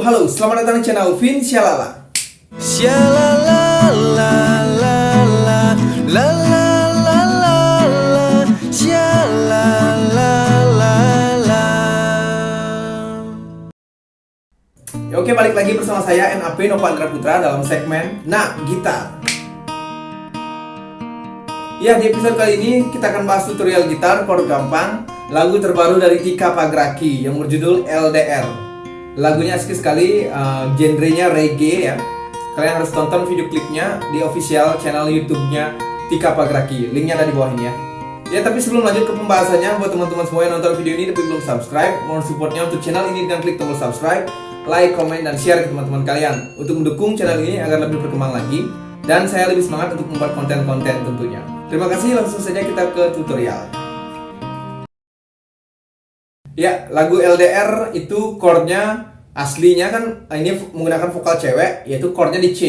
Halo, selamat datang di channel Vin Syalala. Shalala la la la la la la la shalala la la. Oke, balik lagi bersama saya NAP Nova Andra Putra dalam segmen Nah Gitar. Ya, di episode kali ini kita akan bahas tutorial gitar chord gampang, lagu terbaru dari Tika Pagraki yang berjudul LDR. Lagunya asik sekali, genrenya reggae ya. Kalian harus tonton video klipnya di official channel YouTube-nya Tika Pagraki. Linknya ada di bawah ini ya. Ya, tapi sebelum lanjut ke pembahasannya, buat teman-teman semua yang nonton video ini tapi belum subscribe, mohon supportnya untuk channel ini dengan klik tombol subscribe, like, komen, dan share ke teman-teman kalian untuk mendukung channel ini agar lebih berkembang lagi dan saya lebih semangat untuk membuat konten-konten tentunya. Terima kasih, langsung saja kita ke tutorial. Ya, lagu LDR itu chordnya aslinya kan ini menggunakan vokal cewek, yaitu chordnya di C.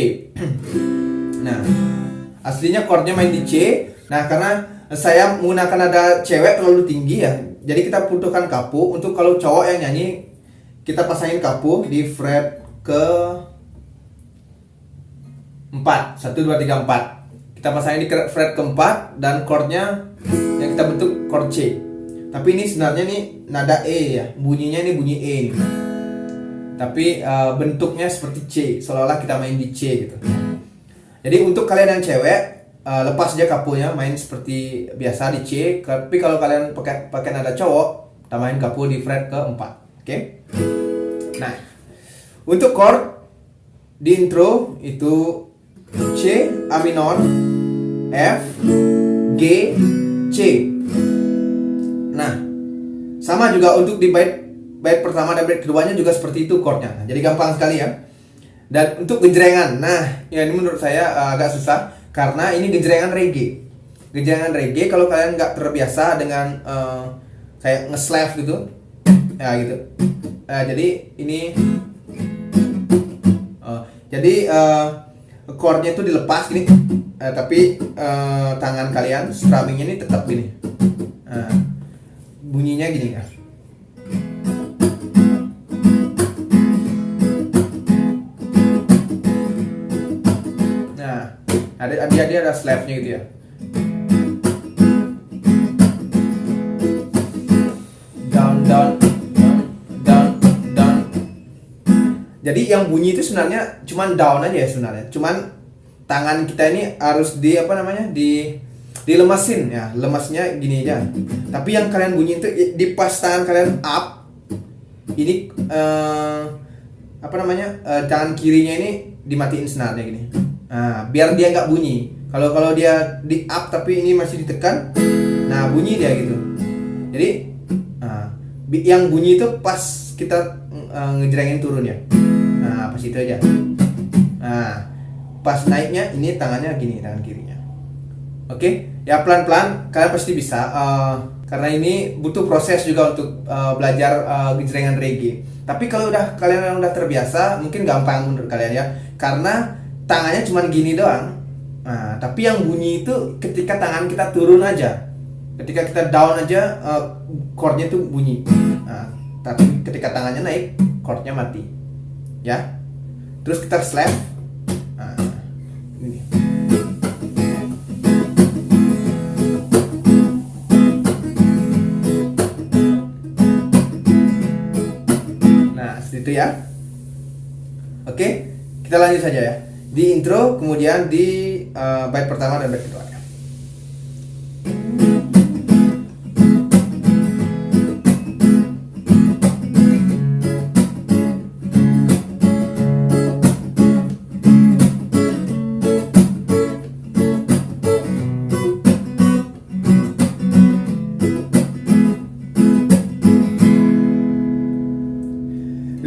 Nah, aslinya chordnya main di C. Nah, karena saya menggunakan nada cewek terlalu tinggi ya, jadi kita butuhkan kapu. Untuk kalau cowok yang nyanyi, kita pasangin kapu di fret ke 4, 1, 2, 3, 4. Kita pasangin di fret keempat dan chordnya yang kita bentuk chord C. Tapi ini sebenarnya nih nada E ya, bunyinya ini bunyi E nih. Tapi bentuknya seperti C, seolah-olah kita main di C gitu. Jadi untuk kalian yang cewek, lepas aja kapunya, main seperti biasa di C. Tapi kalau kalian pakai nada cowok, tambahin kapu di fret keempat. Oke? Nah, untuk chord di intro itu C, A minor, F, G, C. Nah, sama juga untuk di bait pertama dan bait keduanya juga seperti itu chordnya. Nah, jadi gampang sekali ya. Dan untuk genjrengan, nah ya ini menurut saya agak susah karena ini genjrengan reggae. Genjrengan reggae kalau kalian nggak terbiasa dengan kayak nge-slap gitu, ya gitu. Jadi ini, chordnya itu dilepas gini, tapi tangan kalian strummingnya ini tetap gini. Bunyinya gini kan. Nah, dia ada slapnya gitu ya. Down, down, down, down, down. Jadi yang bunyi itu sebenarnya cuman down aja ya sebenarnya. Cuman tangan kita ini harus dilemesin ya, lemesnya gini aja. Tapi yang kalian bunyi itu di pas tangan kalian up. Ini tangan kirinya ini dimatiin senarnya gini. Nah, biar dia nggak bunyi. Kalau dia di up tapi ini masih ditekan, nah bunyi dia gitu. Jadi yang bunyi itu pas kita ngejrengin turun ya. Nah, pas itu aja. Nah, pas naiknya ini tangannya gini, tangan kirinya. Oke, ya pelan-pelan kalian pasti bisa. Karena ini butuh proses juga untuk belajar genjrengan reggae. Tapi kalau kalian udah terbiasa, mungkin gampang menurut kalian ya. Karena tangannya cuma gini doang. Nah, tapi yang bunyi itu ketika tangan kita turun aja. Ketika kita down aja, chordnya itu bunyi. Nah, tapi ketika tangannya naik, chordnya mati. Ya. Terus kita slap. Nah, ini. Nah, seperti itu ya. Oke, kita lanjut saja ya. Di intro, kemudian di bait pertama dan bait kedua.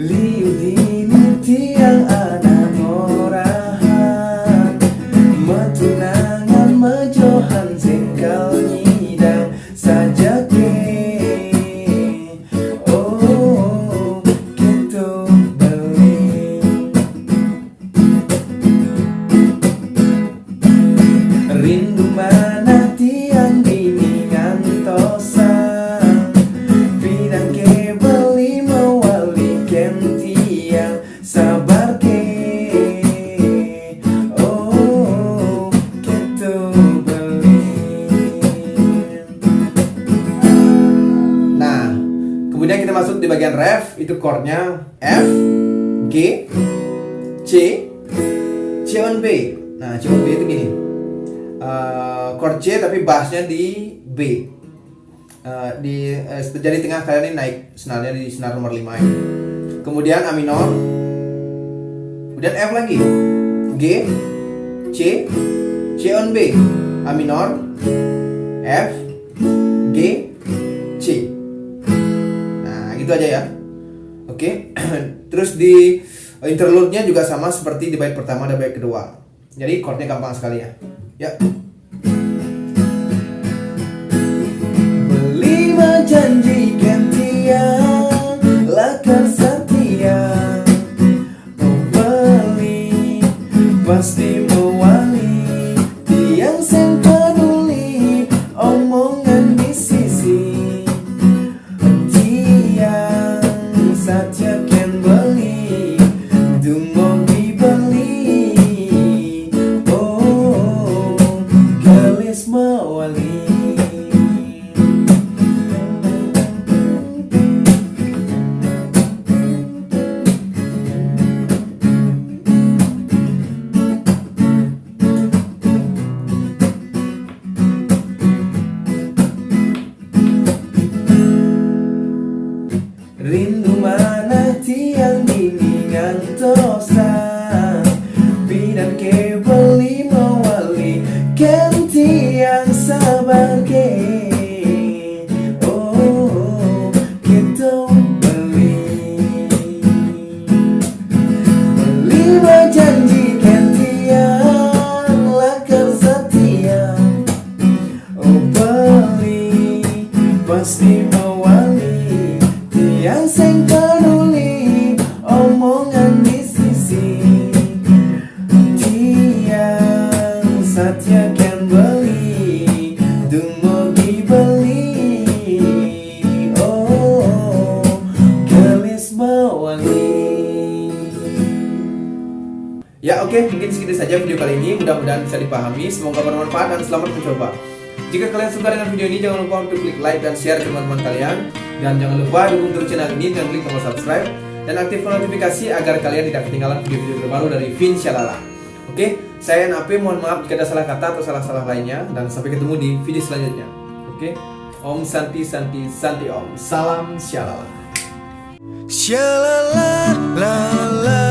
Liu dini tiang ana morahan, metunangan Kemudian kita masuk di bagian ref, itu chordnya F, G, C, C on B. Nah, C on B itu gini, chord C tapi bassnya di B. Jadi tengah kalian ini naik senarnya di senar nomor 5 ini. Kemudian A minor, kemudian F lagi, G, C, C on B, A minor, F, G, C. Nah gitu aja ya. Oke. Terus di interlude-nya juga sama seperti di bait pertama dan bait kedua. Jadi chordnya gampang sekali ya. Ya. Berlima janji gantian, lakar setia, membeli pasti mewali, tiang sen peduli, omongan di sisi, tiang saja kan beli, dungo dibeli, oh gelis mewali. Rindu mana tiang dini ngantosan, bidan ke beli mewali, ganti yang sabar ke, oh kita beli. Berlima janji gantian, lakar setia, oh beli pasti mewali, yang seng peduli, omongan di sisi, tiang satya kan beli, dungo dibeli, oh gelis mewali. Ya oke, mungkin segitu saja video kali ini. Mudah-mudahan bisa dipahami. Semoga bermanfaat dan selamat mencoba. Jika kalian suka dengan video ini, jangan lupa untuk klik like dan share ke teman-teman kalian. Dan jangan lupa dukung terus channel ini dengan klik tombol subscribe dan aktifkan notifikasi agar kalian tidak ketinggalan video-video terbaru dari Vin Shalala. Oke, saya Nape, mohon maaf jika ada salah kata atau salah-salah lainnya, dan sampai ketemu di video selanjutnya. Oke, Om Santi Santi Santi Om. Salam Shalala. Shalala la la